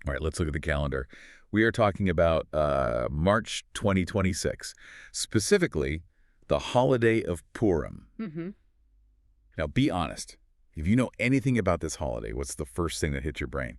All right, let's look at the calendar. We are talking about March 2026, specifically the holiday of Purim. Mm-hmm. Now, be honest. If you know anything about this holiday, what's the first thing that hits your brain?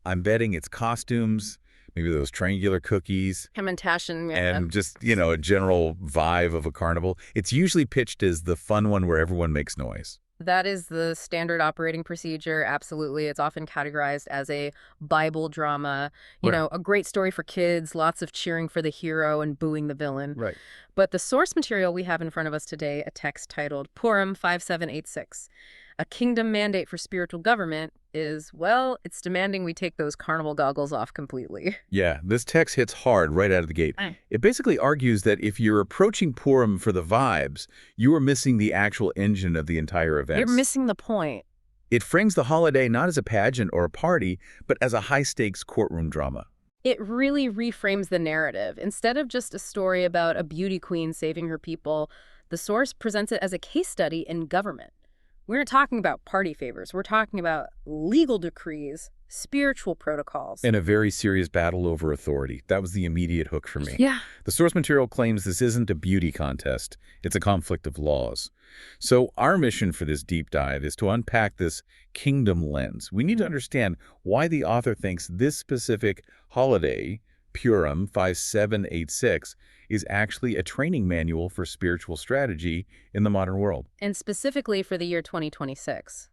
I'm betting it's costumes, maybe those triangular cookies, Hamantashen, yeah. and just, a general vibe of a carnival. It's usually pitched as the fun one where everyone makes noise. That is the standard operating procedure, absolutely. It's often categorized as a Bible drama, Right. a great story for kids, lots of cheering for the hero and booing the villain. Right. But the source material we have in front of us today, a text titled Purim 5786, a kingdom mandate for spiritual government, is, well, it's demanding we take those carnival goggles off completely. Yeah, this text hits hard right out of the gate. Mm. It basically argues that if you're approaching Purim for the vibes, you are missing the actual engine of the entire event. You're missing the point. It frames the holiday not as a pageant or a party, but as a high-stakes courtroom drama. It really reframes the narrative. Instead of just a story about a beauty queen saving her people, the source presents it as a case study in government. We're not talking about party favors. We're talking about legal decrees, spiritual protocols. And a very serious battle over authority. That was the immediate hook for me. Yeah. The source material claims this isn't a beauty contest. It's a conflict of laws. So our mission for this deep dive is to unpack this kingdom lens. We need to understand why the author thinks this specific holiday, Purim 5786, is actually a training manual for spiritual strategy in the modern world. And specifically for the year 2026.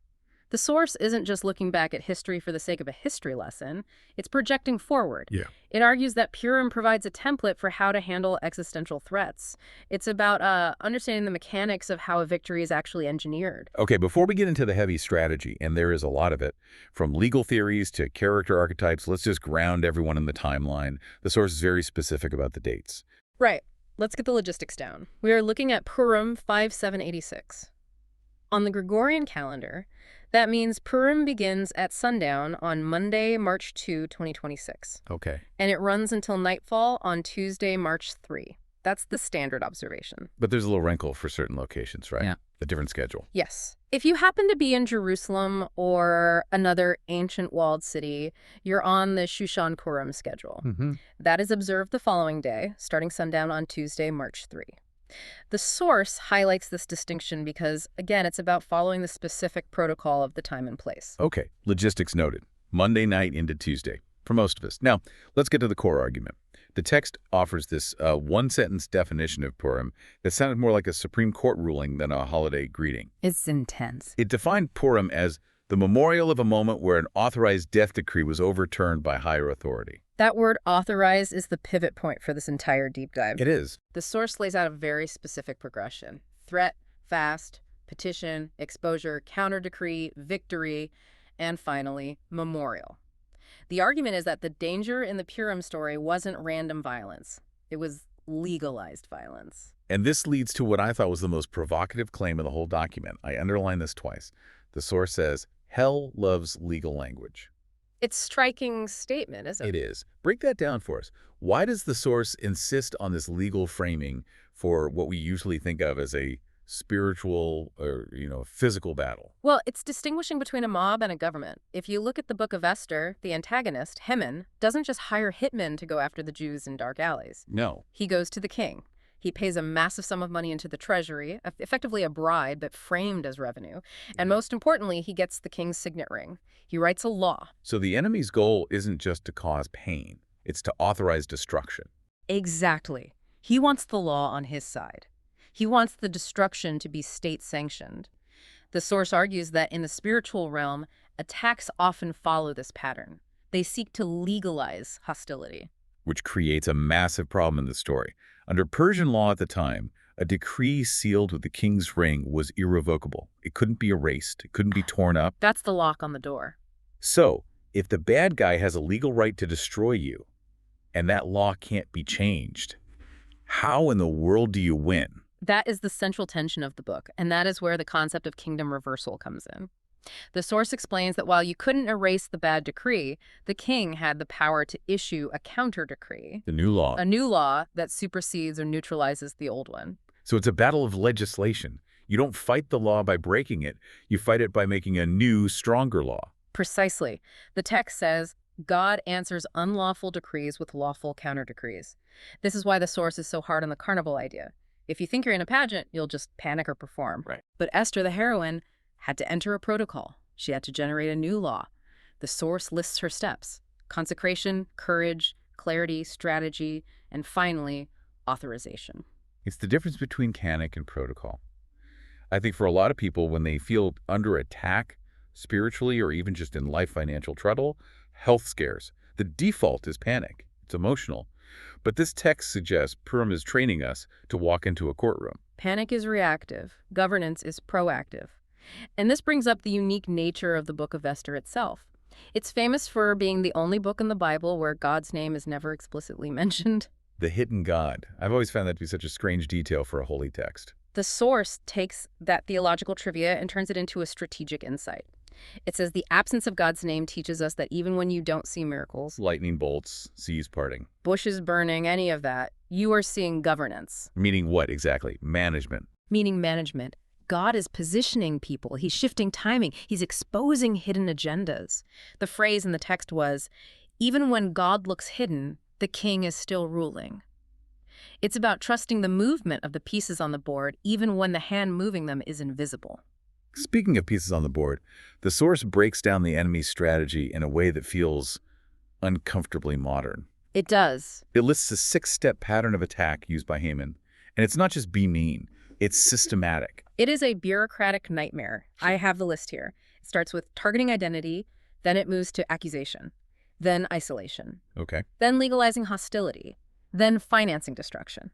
The source isn't just looking back at history for the sake of a history lesson. It's projecting forward. Yeah. It argues that Purim provides a template for how to handle existential threats. It's about understanding the mechanics of how a victory is actually engineered. Okay, before we get into the heavy strategy, and there is a lot of it, from legal theories to character archetypes, let's just ground everyone in the timeline. The source is very specific about the dates. Right. Let's get the logistics down. We are looking at Purim 5786. On the Gregorian calendar, that means Purim begins at sundown on Monday, March 2, 2026. Okay. And it runs until nightfall on Tuesday, March 3. That's the standard observation. But there's a little wrinkle for certain locations, right? Yeah. A different schedule. Yes. If you happen to be in Jerusalem or another ancient walled city, you're on the Shushan Purim schedule. Mm-hmm. That is observed the following day, starting sundown on Tuesday, March 3. The source highlights this distinction because, again, it's about following the specific protocol of the time and place. Okay, logistics noted. Monday night into Tuesday, for most of us. Now, let's get to the core argument. The text offers this one-sentence definition of Purim that sounded more like a Supreme Court ruling than a holiday greeting. It's intense. It defined Purim as the memorial of a moment where an authorized death decree was overturned by higher authority. That word authorized is the pivot point for this entire deep dive. It is. The source lays out a very specific progression. Threat, fast, petition, exposure, counter-decree, victory, and finally, memorial. The argument is that the danger in the Purim story wasn't random violence. It was legalized violence. And this leads to what I thought was the most provocative claim of the whole document. I underline this twice. The source says, hell loves legal language. It's a striking statement, isn't it? It is. Break that down for us. Why does the source insist on this legal framing for what we usually think of as a spiritual or, physical battle? Well, it's distinguishing between a mob and a government. If you look at the Book of Esther, the antagonist, Haman, doesn't just hire hitmen to go after the Jews in dark alleys. No. He goes to the king. He pays a massive sum of money into the treasury, effectively a bribe, but framed as revenue. And most importantly, he gets the king's signet ring. He writes a law. So the enemy's goal isn't just to cause pain. It's to authorize destruction. Exactly. He wants the law on his side. He wants the destruction to be state-sanctioned. The source argues that in the spiritual realm, attacks often follow this pattern. They seek to legalize hostility. Which creates a massive problem in the story. Under Persian law at the time, a decree sealed with the king's ring was irrevocable. It couldn't be erased. It couldn't be torn up. That's the lock on the door. So, if the bad guy has a legal right to destroy you, and that law can't be changed, how in the world do you win? That is the central tension of the book, and that is where the concept of kingdom reversal comes in. The source explains that while you couldn't erase the bad decree, the king had the power to issue a counter-decree. The new law. A new law that supersedes or neutralizes the old one. So it's a battle of legislation. You don't fight the law by breaking it. You fight it by making a new, stronger law. Precisely. The text says, God answers unlawful decrees with lawful counter-decrees. This is why the source is so hard on the carnival idea. If you think you're in a pageant, you'll just panic or perform. Right. But Esther, the heroine, had to enter a protocol. She had to generate a new law. The source lists her steps: consecration, courage, clarity, strategy, and finally, authorization. It's the difference between canon and protocol. I think for a lot of people, when they feel under attack, spiritually or even just in life financial trouble, health scares, the default is panic. It's emotional. But this text suggests Purim is training us to walk into a courtroom. Panic is reactive. Governance is proactive. And this brings up the unique nature of the Book of Esther itself. It's famous for being the only book in the Bible where God's name is never explicitly mentioned. The hidden God. I've always found that to be such a strange detail for a holy text. The source takes that theological trivia and turns it into a strategic insight. It says the absence of God's name teaches us that even when you don't see miracles, Lightning bolts, seas parting. bushes burning, any of that, you are seeing governance. Meaning what exactly? Management. Meaning management. God is positioning people. He's shifting timing. He's exposing hidden agendas. The phrase in the text was, even when God looks hidden, the king is still ruling. It's about trusting the movement of the pieces on the board, even when the hand moving them is invisible. Speaking of pieces on the board, the source breaks down the enemy's strategy in a way that feels uncomfortably modern. It does. It lists a 6-step pattern of attack used by Haman. And it's not just be mean, it's systematic. It is a bureaucratic nightmare. I have the list here. It starts with targeting identity, then it moves to accusation, then isolation, Okay. then legalizing hostility, then financing destruction,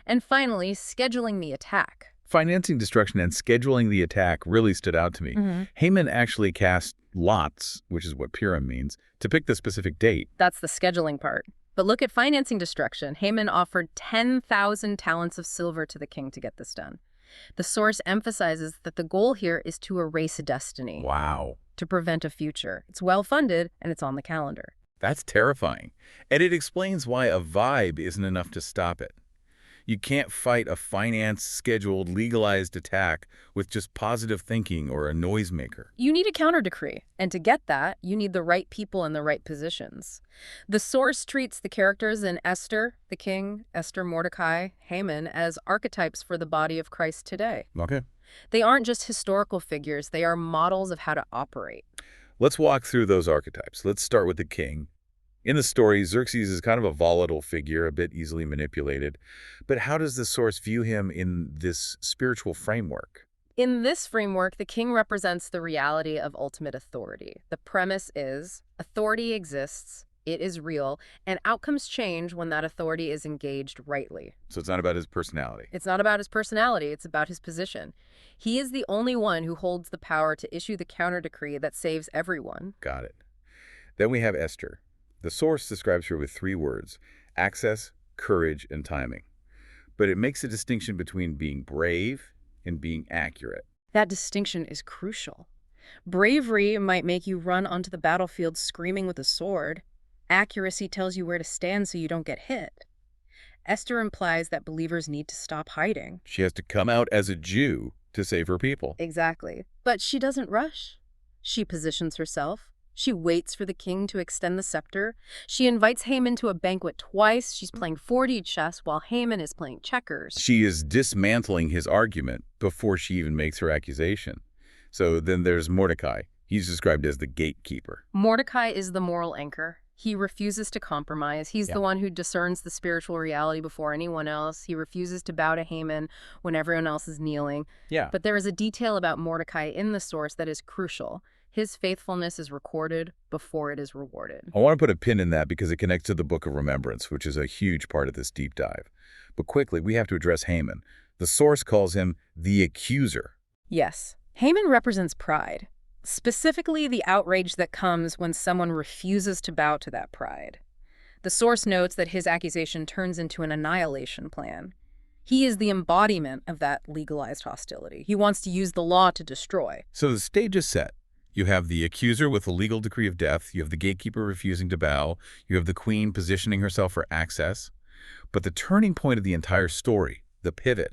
and finally scheduling the attack. Financing destruction and scheduling the attack really stood out to me. Haman actually cast lots, which is what Purim means, to pick the specific date. That's the scheduling part. But look at financing destruction. Haman offered 10,000 talents of silver to the king to get this done. The source emphasizes that the goal here is to erase a destiny. Wow. To prevent a future. It's well-funded, and it's on the calendar. That's terrifying. And it explains why a vibe isn't enough to stop it. You can't fight a finance-scheduled, legalized attack with just positive thinking or a noisemaker. You need a counter-decree, and to get that, you need the right people in the right positions. The source treats the characters in Esther, the king, Esther, Mordecai, Haman, as archetypes for the body of Christ today. Okay. They aren't just historical figures, they are models of how to operate. Let's walk through those archetypes. Let's start with the king. In the story, Xerxes is kind of a volatile figure, a bit easily manipulated. But how does the source view him in this spiritual framework? In this framework, the king represents the reality of ultimate authority. The premise is authority exists, it is real, and outcomes change when that authority is engaged rightly. So it's not about his personality. It's not about his personality, it's about his position. He is the only one who holds the power to issue the counter-decree that saves everyone. Got it. Then we have Esther. The source describes her with 3 words: access, courage, and timing. But it makes a distinction between being brave and being accurate. That distinction is crucial. Bravery might make you run onto the battlefield screaming with a sword. Accuracy tells you where to stand so you don't get hit. Esther implies that believers need to stop hiding. She has to come out as a Jew to save her people. Exactly. But she doesn't rush. She positions herself. She waits for the king to extend the scepter. She invites Haman to a banquet twice. She's playing 4D chess while Haman is playing checkers. She is dismantling his argument before she even makes her accusation. So then there's Mordecai. He's described as the gatekeeper. Mordecai is the moral anchor. He refuses to compromise. He's the one who discerns the spiritual reality before anyone else. He refuses to bow to Haman when everyone else is kneeling. But there is a detail about Mordecai in the source that is crucial. His faithfulness is recorded before it is rewarded. I want to put a pin in that because it connects to the Book of Remembrance, which is a huge part of this deep dive. But quickly, we have to address Haman. The source calls him the accuser. Yes. Haman represents pride, specifically the outrage that comes when someone refuses to bow to that pride. The source notes that his accusation turns into an annihilation plan. He is the embodiment of that legalized hostility. He wants to use the law to destroy. So the stage is set. You have the accuser with a legal decree of death. You have the gatekeeper refusing to bow. You have the queen positioning herself for access. But the turning point of the entire story, the pivot,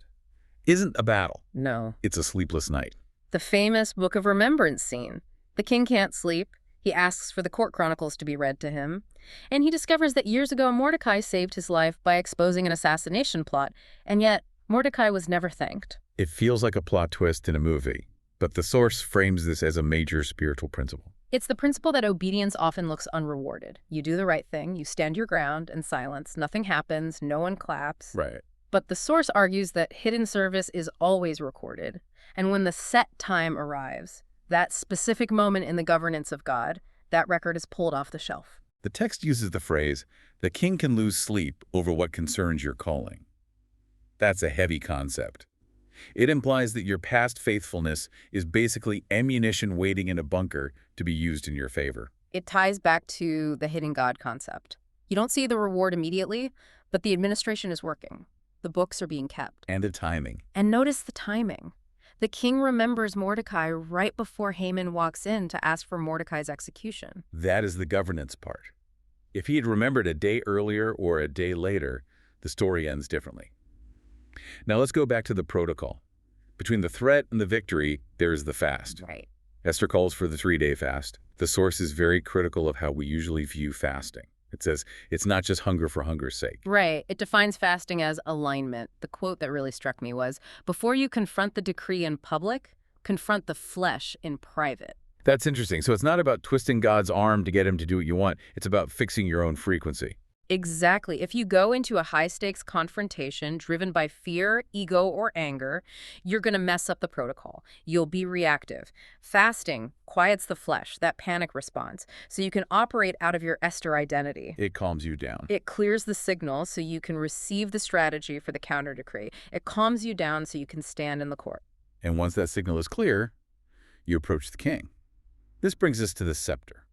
isn't a battle. No. It's a sleepless night. The famous Book of Remembrance scene. The king can't sleep. He asks for the court chronicles to be read to him, and he discovers that years ago Mordecai saved his life by exposing an assassination plot, and yet Mordecai was never thanked. It feels like a plot twist in a movie, but the source frames this as a major spiritual principle. It's the principle that obedience often looks unrewarded. You do the right thing, you stand your ground in silence, nothing happens, no one claps. Right. But the source argues that hidden service is always recorded, and when the set time arrives, that specific moment in the governance of God, that record is pulled off the shelf. The text uses the phrase, "The king can lose sleep over what concerns your calling." That's a heavy concept. It implies that your past faithfulness is basically ammunition waiting in a bunker to be used in your favor. It ties back to the hidden God concept. You don't see the reward immediately, but the administration is working. The books are being kept. And the timing. And notice the timing. The king remembers Mordecai right before Haman walks in to ask for Mordecai's execution. That is the governance part. If he had remembered a day earlier or a day later, the story ends differently. Now let's go back to the protocol. Between the threat and the victory, there is the fast. Right. Esther calls for the 3-day fast. The source is very critical of how we usually view fasting. It says it's not just hunger for hunger's sake. Right. It defines fasting as alignment. The quote that really struck me was, "Before you confront the decree in public, confront the flesh in private." That's interesting. So it's not about twisting God's arm to get him to do what you want. It's about fixing your own frequency. Exactly. If you go into a high-stakes confrontation driven by fear, ego, or anger, you're going to mess up the protocol. You'll be reactive. Fasting quiets the flesh, that panic response, so you can operate out of your Esther identity. It calms you down. It clears the signal so you can receive the strategy for the counter-decree. It calms you down so you can stand in the court. And once that signal is clear, you approach the king. This brings us to the scepter.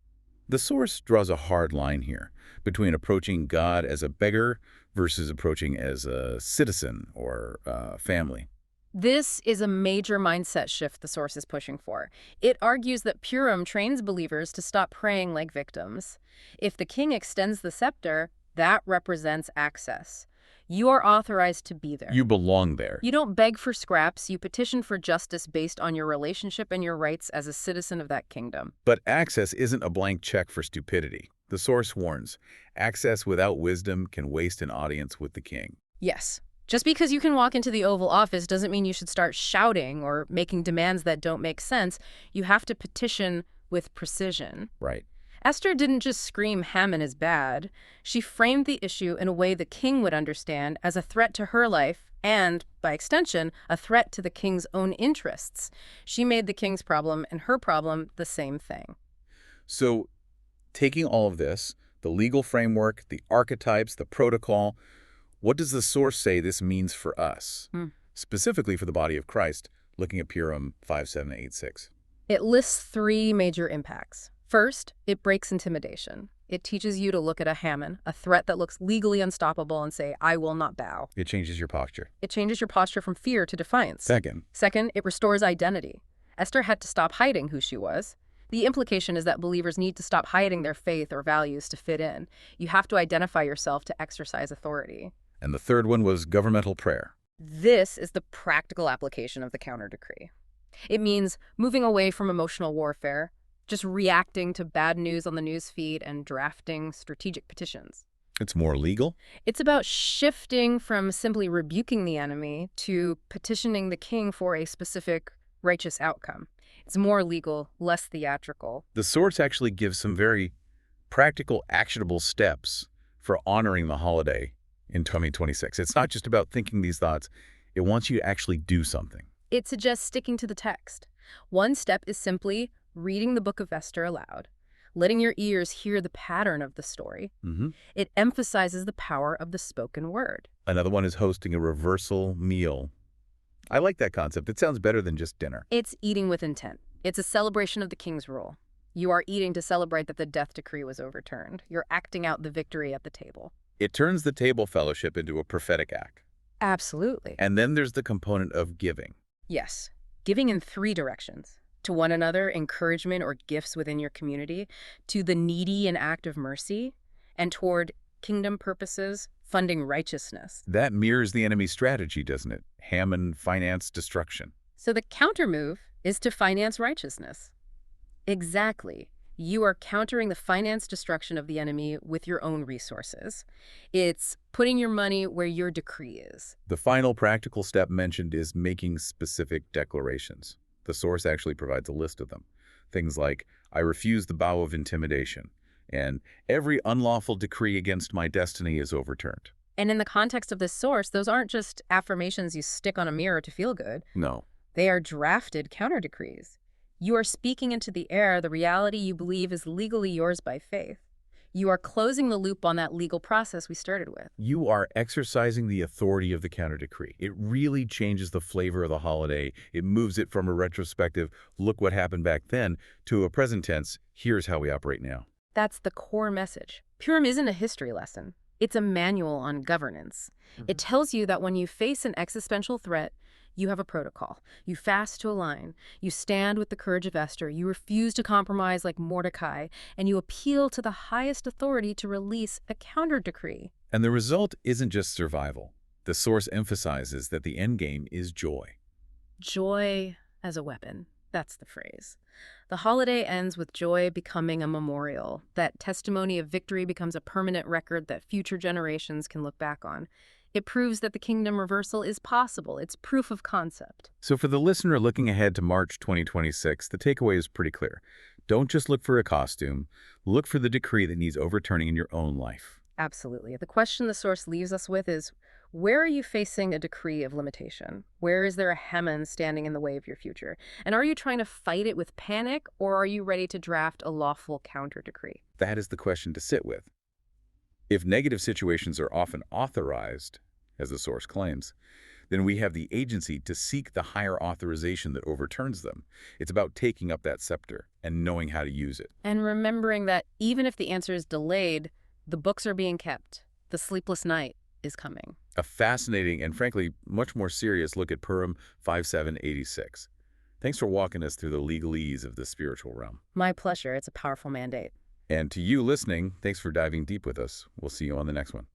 The source draws a hard line here between approaching God as a beggar versus approaching as a citizen or family. This is a major mindset shift the source is pushing for. It argues that Purim trains believers to stop praying like victims. If the king extends the scepter, that represents access. You are authorized to be there. You belong there. You don't beg for scraps, you petition for justice based on your relationship and your rights as a citizen of that kingdom. But access isn't a blank check for stupidity. The source warns, access without wisdom can waste an audience with the king. Yes. Just because you can walk into the Oval Office doesn't mean you should start shouting or making demands that don't make sense. You have to petition with precision. Right. Esther didn't just scream Haman is bad. She framed the issue in a way the king would understand as a threat to her life and, by extension, a threat to the king's own interests. She made the king's problem and her problem the same thing. So, taking all of this, the legal framework, the archetypes, the protocol, what does the source say this means for us? Specifically for the body of Christ, looking at Purim 5:7-8-6. It lists 3 major impacts. First, it breaks intimidation. It teaches you to look at a Haman, a threat that looks legally unstoppable, and say, I will not bow. It changes your posture. It changes your posture from fear to defiance. Second, it restores identity. Esther had to stop hiding who she was. The implication is that believers need to stop hiding their faith or values to fit in. You have to identify yourself to exercise authority. and the third one was governmental prayer. This is the practical application of the counter-decree. It means moving away from emotional warfare, just reacting to bad news on the news feed and drafting strategic petitions. It's more legal? It's about shifting from simply rebuking the enemy to petitioning the king for a specific righteous outcome. It's more legal, less theatrical. The source actually gives some very practical, actionable steps for honoring the holiday in 2026. It's not just about thinking these thoughts. It wants you to actually do something. It suggests sticking to the text. One step is simply reading the Book of Esther aloud, letting your ears hear the pattern of the story. It emphasizes the power of the spoken word. Another one is hosting a reversal meal. I like that concept. It sounds better than just dinner. It's eating with intent. It's a celebration of the king's rule. You are eating to celebrate that the death decree was overturned. You're acting out the victory at the table. It turns the table fellowship into a prophetic act. Absolutely. And then there's the component of giving. Yes. Giving in 3 directions. To one another, encouragement or gifts within your community, to the needy, an act of mercy, and toward kingdom purposes, funding righteousness. That mirrors the enemy's strategy, doesn't it? Haman finance destruction. So the counter move is to finance righteousness. Exactly. You are countering the finance destruction of the enemy with your own resources. It's putting your money where your decree is. The final practical step mentioned is making specific declarations. The source actually provides a list of them. Things like, I refuse the vow of intimidation, and every unlawful decree against my destiny is overturned. And in the context of this source, those aren't just affirmations you stick on a mirror to feel good. No. They are drafted counter-decrees. You are speaking into the air the reality you believe is legally yours by faith. You are closing the loop on that legal process we started with. You are exercising the authority of the counter-decree. It really changes the flavor of the holiday. It moves it from a retrospective, look what happened back then, to a present tense, here's how we operate now. That's the core message. Purim isn't a history lesson. It's a manual on governance. It tells you that when you face an existential threat, you have a protocol. You fast to align. You stand with the courage of Esther. You refuse to compromise like Mordecai. And you appeal to the highest authority to release a counter-decree. And the result isn't just survival. The source emphasizes that the end game is joy. Joy as a weapon. That's the phrase. The holiday ends with joy becoming a memorial. That testimony of victory becomes a permanent record that future generations can look back on. It proves that the kingdom reversal is possible. It's proof of concept. So for the listener looking ahead to March 2026, the takeaway is pretty clear. Don't just look for a costume. Look for the decree that needs overturning in your own life. Absolutely. The question the source leaves us with is, where are you facing a decree of limitation? Where is there a Haman standing in the way of your future? And are you trying to fight it with panic, or are you ready to draft a lawful counter-decree? That is the question to sit with. If negative situations are often authorized, as the source claims, then we have the agency to seek the higher authorization that overturns them. It's about taking up that scepter and knowing how to use it. And remembering that even if the answer is delayed, the books are being kept. The sleepless night is coming. A fascinating and frankly much more serious look at Purim 5786. Thanks for walking us through the legalese of the spiritual realm. My pleasure. It's a powerful mandate. And to you listening, thanks for diving deep with us. We'll see you on the next one.